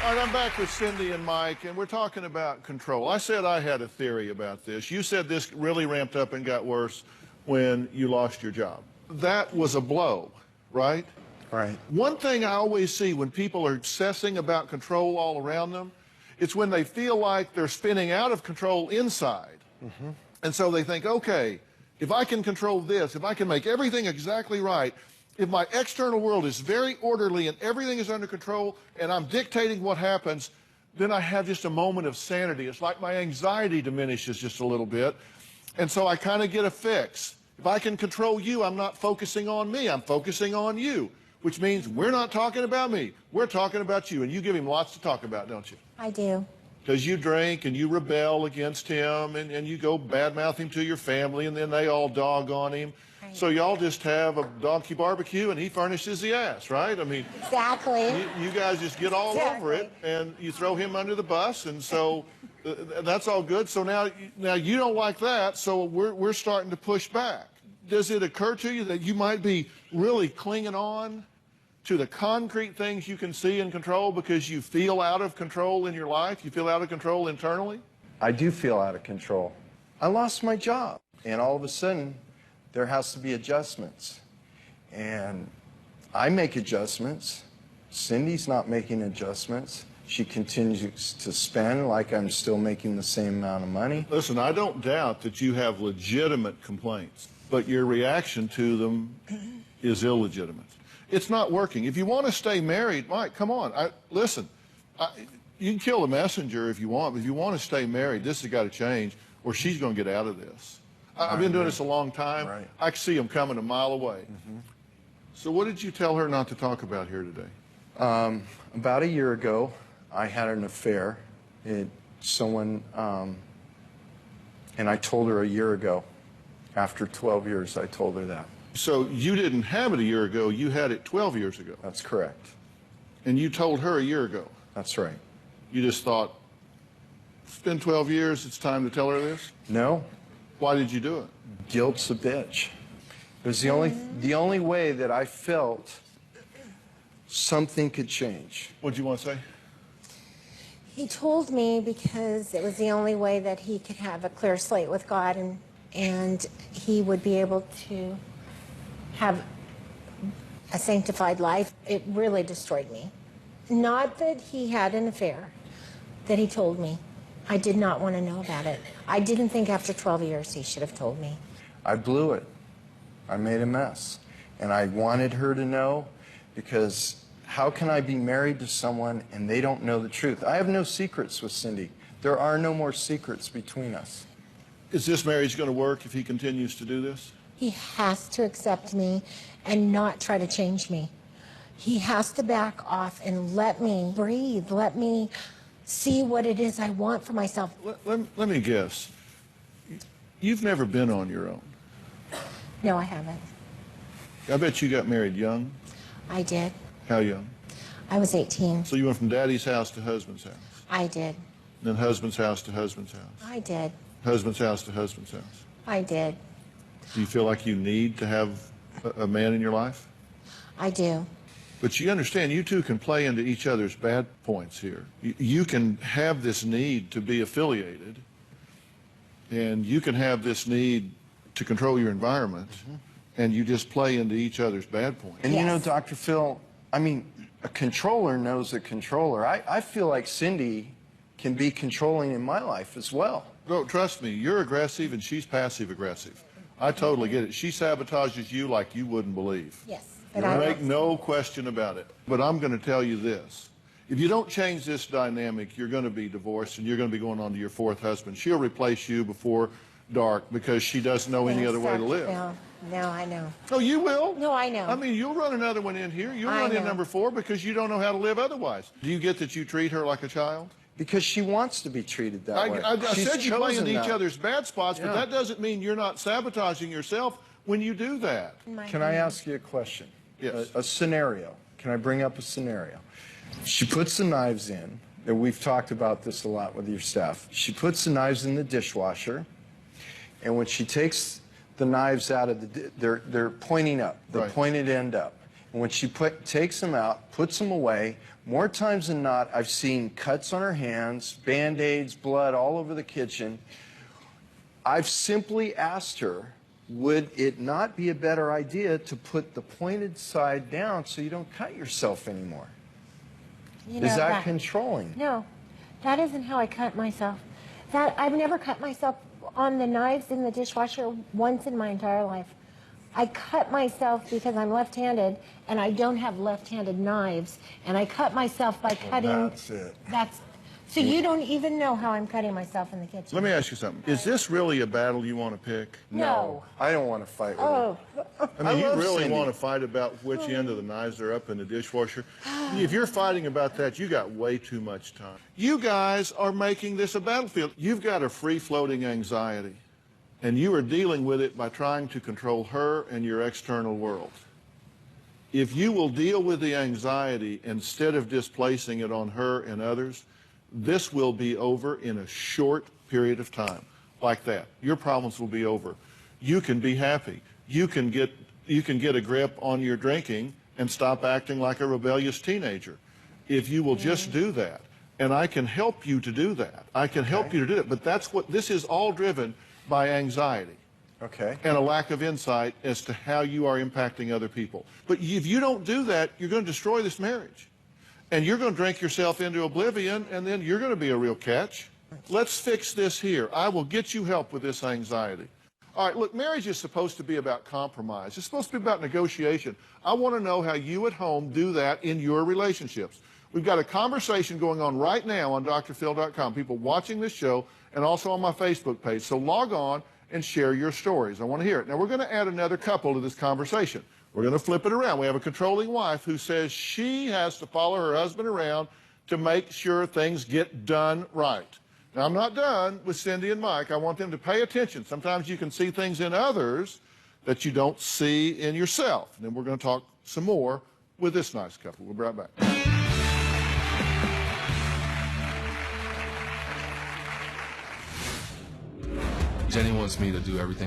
All right, I'm back with Cindy and Mike, and we're talking about control. I said I had a theory about this. You said this really ramped up and got worse when you lost your job. That was a blow, right? Right. One thing I always see when people are obsessing about control all around them, it's when they feel like they're spinning out of control inside. And so they think, okay, if I can control this, if I can make everything exactly right, if my external world is very orderly and everything is under control and I'm dictating what happens, then I have just a moment of sanity. It's like my anxiety diminishes just a little bit. And so I kind of get a fix. If I can control you, I'm not focusing on me, I'm focusing on you, which means we're not talking about me, we're talking about you. And you give him lots to talk about, don't you? I do. Because you drink and you rebel against him and you go badmouth him to your family and then they all dog on him. Right. So y'all just have a donkey barbecue and he furnishes the ass, right? I mean, Exactly. you guys just get all over it and you throw him under the bus, and so that's all good. So now you don't like that, so we're starting to push back. Does it occur to you that you might be really clinging on to the concrete things you can see and control because you feel out of control in your life? You feel out of control internally? I do feel out of control. I lost my job, and all of a sudden, there has to be adjustments. And I make adjustments. Cindy's not making adjustments. She continues to spend like I'm still making the same amount of money. Listen, I don't doubt that you have legitimate complaints, but your reaction to them is illegitimate. It's not working. If you want to stay married, Mike, come on. Listen, you can kill the messenger if you want, but if you want to stay married, this has got to change, or she's going to get out of this. I've been doing this a long time. Right. I can see them coming a mile away. So what did you tell her not to talk about here today? About a year ago, I had an affair. And I told her a year ago. After 12 years, I told her that. So you didn't have it a year ago, you had it 12 years ago. That's correct. And you told her a year ago. That's right. You just thought, it's been 12 years, it's time to tell her this? No, Why did you do it? guilt's a bitch. It was the only way that I felt something could change. What'd you want to say? He told me because it was the only way that he could have a clear slate with God, and he would be able to have a sanctified life. It really destroyed me. Not that he had an affair, that he told me. I did not want to know about it. I didn't think after 12 years he should have told me. I blew it. I made a mess. And I wanted her to know, because how can I be married to someone and they don't know the truth? I have no secrets with Cindy. There are no more secrets between us. Is this marriage going to work if he continues to do this? He has to accept me and not try to change me. He has to back off and let me breathe, let me see what it is I want for myself. Let me guess. You've never been on your own. No, I haven't. I bet you got married young. I did. How young? I was 18. So you went from daddy's house to husband's house. I did. Then husband's house to husband's house. I did. Husband's house to husband's house. I did. Do you feel like you need to have a man in your life? I do. But you understand, you two can play into each other's bad points here. You can have this need to be affiliated, and you can have this need to control your environment, and you just play into each other's bad points. And you know, Yes. Dr. Phil, I mean, a controller knows a controller. I feel like Cindy can be controlling in my life as well. No, trust me, you're aggressive and she's passive aggressive. I totally get it. She sabotages you like you wouldn't believe. Yes. But I Make no question about it. But I'm going to tell you this. If you don't change this dynamic, you're going to be divorced and you're going to be going on to your fourth husband. She'll replace you before dark because she doesn't know any other way to live. No, I know. Oh, you will? No, I know. I mean, you'll run another one in here. You'll I run in know. number 4 because you don't know how to live otherwise. Do you get that you treat her like a child? Because she wants to be treated that way. I She's said you play chosen into each that. other's bad spots, but Yeah. that doesn't mean you're not sabotaging yourself when you do that. Can I ask you a question? Yes. A scenario. Can I bring up a scenario? She puts the knives in, and we've talked about this a lot with your staff. She puts the knives in the dishwasher, and when she takes the knives out of they're pointing up, the Right. pointed end up. And when she takes them out, puts them away, more times than not, I've seen cuts on her hands, Band-Aids, blood all over the kitchen. I've simply asked her, would it not be a better idea to put the pointed side down so you don't cut yourself anymore? You know, Is that controlling? No, that isn't how I cut myself. I've never cut myself on the knives in the dishwasher once in my entire life. I cut myself because I'm left-handed and I don't have left-handed knives, and I cut myself by cutting. That's it. So you don't even know how I'm cutting myself in the kitchen. Let me ask you something. Is this really a battle you want to pick? No. I don't want to fight with Oh, her. I mean, you love really Cindy. want to fight about which end of the knives are up in the dishwasher? If you're fighting about that, you got way too much time. You guys are making this a battlefield. You've got a free-floating anxiety, and you are dealing with it by trying to control her and your external world. If you will deal with the anxiety instead of displacing it on her and others, this will be over in a short period of time, like that. Your problems will be over. You can be happy. You can get a grip on your drinking and stop acting like a rebellious teenager. If you will just do that, and I can help you to do that. I can help you to do it, but this is all driven by anxiety. Okay. And a lack of insight as to how you are impacting other people. But if you don't do that, you're going to destroy this marriage. And you're going to drink yourself into oblivion, and then you're going to be a real catch. Let's fix this here. I will get you help with this anxiety. All right, look, marriage is supposed to be about compromise. It's supposed to be about negotiation. I want to know how you at home do that in your relationships. We've got a conversation going on right now on drphil.com, people watching this show, and also on my Facebook page. So log on and share your stories. I want to hear it. Now, we're going to add another couple to this conversation. We're going to flip it around. We have a controlling wife who says she has to follow her husband around to make sure things get done right. Now, I'm not done with Cindy and Mike. I want them to pay attention. Sometimes you can see things in others that you don't see in yourself. And then we're going to talk some more with this nice couple. We'll be right back. Jenny wants me to do everything